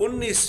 19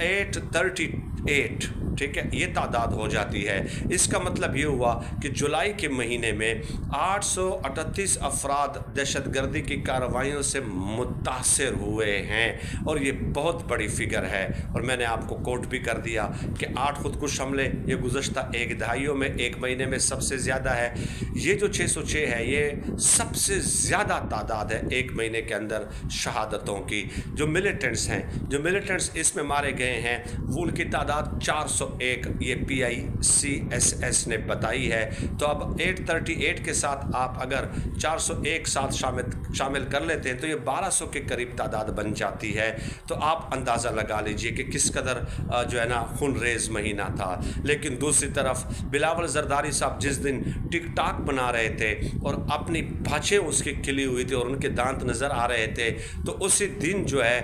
838 ٹھیک ہے، یہ تعداد ہو جاتی ہے۔ اس کا مطلب یہ ہوا کہ جولائی کے مہینے میں 838 افراد دہشت گردی کی کارروائیوں سے متاثر ہوئے ہیں، اور یہ بہت بڑی فگر ہے۔ اور میں نے آپ کو کوٹ بھی کر دیا کہ 8 خودکش حملے یہ گزشتہ ایک دہائیوں میں ایک مہینے میں سب سے زیادہ ہے۔ یہ جو 606 ہے یہ سب سے زیادہ تعداد ہے ایک مہینے کے اندر شہادتوں کی۔ جو ملیٹنٹس اس میں مارے گئے ہیں وہ ان کی تعداد 401 یہ PICSS نے بتائی ہے۔ تو اب 838 کے ساتھ آپ اگر 401 ساتھ شامل کر لیتے ہیں تو یہ 1200 کے قریب تعداد بن جاتی ہے۔ تو آپ اندازہ لگا لیجئے کہ کس قدر جو ہے نا خون ریز مہینہ تھا۔ لیکن دوسری طرف بلاول زرداری صاحب جس دن ٹک ٹاک بنا رہے تھے اور اپنی بھاچیں اس کی کھلی ہوئی تھی اور ان کے دانت نظر آ رہے تھے، تو اسی دن جو ہے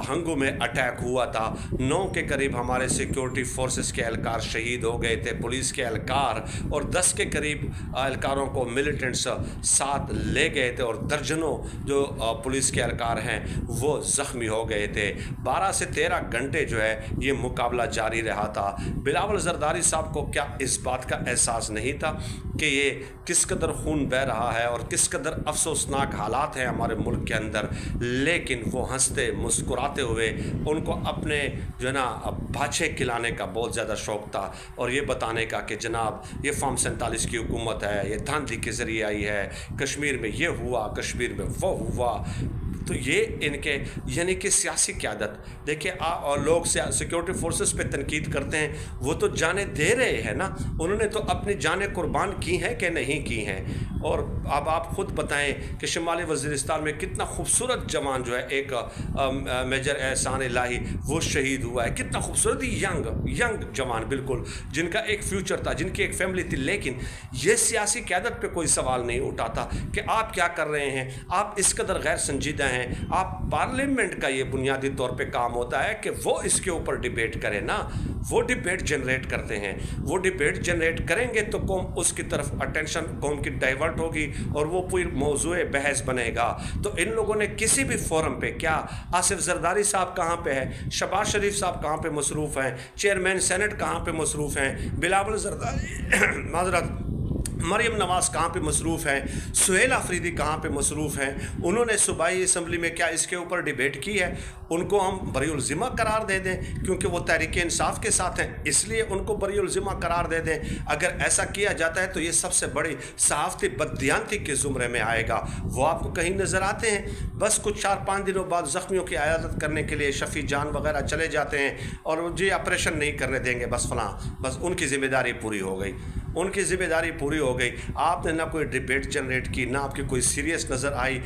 ہنگو میں اٹیک ہوا تھا۔ 9 کے قریب ہمارے سیکیورٹی فورسز کے اہلکار شہید ہو گئے تھے، پولیس کے اہلکار، اور 10 کے قریب اہلکاروں کو ملیٹنٹس ساتھ لے گئے تھے، اور درجنوں جو پولیس کے اہلکار ہیں وہ زخمی ہو گئے تھے۔ 12 سے 13 گھنٹے جو ہے یہ مقابلہ جاری رہا تھا۔ بلاول زرداری صاحب کو کیا اس بات کا احساس نہیں تھا کہ یہ کس قدر خون بہہ رہا ہے اور کس قدر افسوسناک حالات ہیں ہمارے ملک کے اندر؟ لیکن وہ ہنستے مسکراتے ہوئے ان کو اپنے جو ہے نا بھاچے کھلانے کا بہت زیادہ شوق تھا، اور یہ بتانے کا کہ جناب یہ فارم 47 کی حکومت ہے، یہ دھاندلی کے ذریعے آئی ہے، کشمیر میں یہ ہوا، کشمیر میں وہ ہوا۔ تو یہ ان کے یعنی کہ سیاسی قیادت دیکھیں، اور لوگ سیکیورٹی فورسز پہ تنقید کرتے ہیں، وہ تو جانیں دے رہے ہیں نا، انہوں نے تو اپنی جانیں قربان کی ہیں کہ نہیں کی ہیں۔ اور اب آپ خود بتائیں کہ شمالی وزیرستان میں کتنا خوبصورت جوان جو ہے ایک میجر احسان الہی وہ شہید ہوا ہے، کتنا خوبصورت ینگ جوان بالکل، جن کا ایک فیوچر تھا، جن کی ایک فیملی تھی۔ لیکن یہ سیاسی قیادت پہ کوئی سوال نہیں اٹھاتا کہ آپ کیا کر رہے ہیں، آپ اس قدر غیر سنجیدہ ہیں۔ آپ پارلیمنٹ کا یہ بنیادی طور پہ کام ہوتا ہے کہ وہ اس کے اوپر ڈیبیٹ کرے نا، وہ ڈیبیٹ جنریٹ کرتے ہیں، وہ ڈیبیٹ جنریٹ کریں گے تو قوم اس کی طرف اٹینشن قوم کی ڈائیورٹ ہوگی اور وہ پوری موضوع بحث بنے گا۔ تو ان لوگوں نے کسی بھی فورم پہ کیا، آصف زرداری صاحب کہاں پہ ہے، شہباز شریف صاحب کہاں پہ مصروف ہیں، چیئرمین سینٹ کہاں پہ مصروف ہیں، بلاول زرداری معذرت مریم نواز کہاں پہ مصروف ہیں، سہیل آفریدی کہاں پہ مصروف ہیں؟ انہوں نے صوبائی اسمبلی میں کیا اس کے اوپر ڈیبیٹ کی ہے؟ ان کو ہم بری الذمہ قرار دے دیں کیونکہ وہ تحریک انصاف کے ساتھ ہیں، اس لیے ان کو بری الذمہ قرار دے دیں؟ اگر ایسا کیا جاتا ہے تو یہ سب سے بڑی صحافتی بددیانتی کے زمرے میں آئے گا۔ وہ آپ کو کہیں نظر آتے ہیں؟ بس کچھ 4-5 دنوں بعد زخمیوں کی عیادت کرنے کے لیے شفیع جان وغیرہ چلے جاتے ہیں اور جی آپریشن نہیں کرنے دیں گے، بس فلاں، بس ان کی ذمہ داری پوری ہو گئی، ان کی ذمہ داری پوری ہو گئی۔ آپ نے نہ کوئی ڈیبیٹ جنریٹ کی، نہ آپ کی کوئی سیریس نظر آئی۔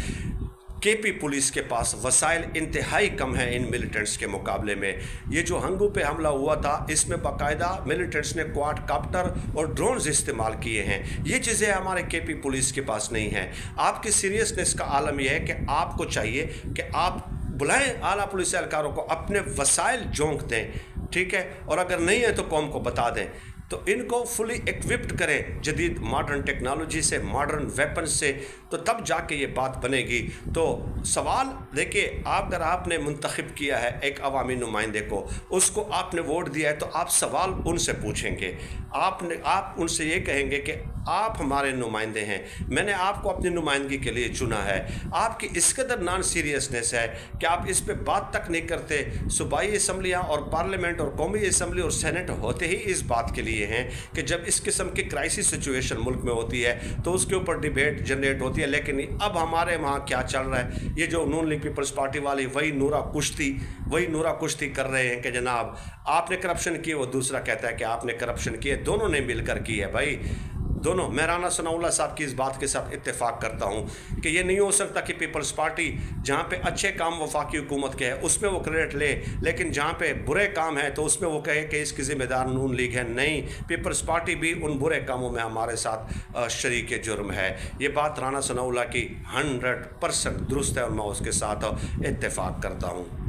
KP پولیس کے پاس وسائل انتہائی کم ہیں ان ملیٹنٹس کے مقابلے میں۔ یہ جو ہنگو پہ حملہ ہوا تھا اس میں باقاعدہ ملیٹنٹس نے کوارڈ کاپٹر اور ڈرونز استعمال کیے ہیں، یہ چیزیں ہمارے KP پولیس کے پاس نہیں ہیں۔ آپ کی سیریسنس کا عالم یہ ہے کہ آپ کو چاہیے کہ آپ بلائیں اعلیٰ پولیس اہلکاروں کو، اپنے وسائل جھونک دیں، ٹھیک ہے، اور اگر نہیں ہے تو قوم کو بتا دیں، تو ان کو فلی ایکوپڈ کریں جدید ماڈرن ٹیکنالوجی سے، ماڈرن ویپن سے، تو تب جا کے یہ بات بنے گی۔ تو سوال دیکھیے، اگر آپ نے منتخب کیا ہے ایک عوامی نمائندے کو، اس کو آپ نے ووٹ دیا ہے، تو آپ سوال ان سے پوچھیں گے، آپ ان سے یہ کہیں گے کہ آپ ہمارے نمائندے ہیں، میں نے آپ کو اپنی نمائندگی کے لیے چنا ہے۔ آپ کی اس قدر نان سیریسنس ہے کہ آپ اس پہ بات تک نہیں کرتے۔ صوبائی اسمبلیاں اور پارلیمنٹ اور قومی اسمبلی اور سینٹ ہوتے ہی اس بات کے لیے ہیں کہ جب اس قسم کی کرائسس سچویشن ملک میں ہوتی ہے تو اس کے اوپر ڈیبیٹ جنریٹ ہوتی ہے۔ لیکن اب ہمارے وہاں کیا چل رہا ہے، یہ جو نون لیگ پیپلز پارٹی والی وہی نورا کشتی کر رہے ہیں کہ جناب آپ نے کرپشن کی، وہ دوسرا کہتا ہے کہ آپ نے کرپشن کی ہے، دونوں نے مل کر کی ہے بھائی، دونوں۔ میں رانا ثناء اللہ صاحب کی اس بات کے ساتھ اتفاق کرتا ہوں کہ یہ نہیں ہو سکتا کہ پیپلز پارٹی جہاں پہ اچھے کام وفاقی حکومت کے ہے اس میں وہ کریڈٹ لے، لیکن جہاں پہ برے کام ہے تو اس میں وہ کہے کہ اس کی ذمہ دار نون لیگ ہے۔ نہیں، پیپلز پارٹی بھی ان برے کاموں میں ہمارے ساتھ شریک جرم ہے۔ یہ بات رانا ثناء اللہ کی 100% درست ہے اور میں اس کے ساتھ اتفاق کرتا ہوں۔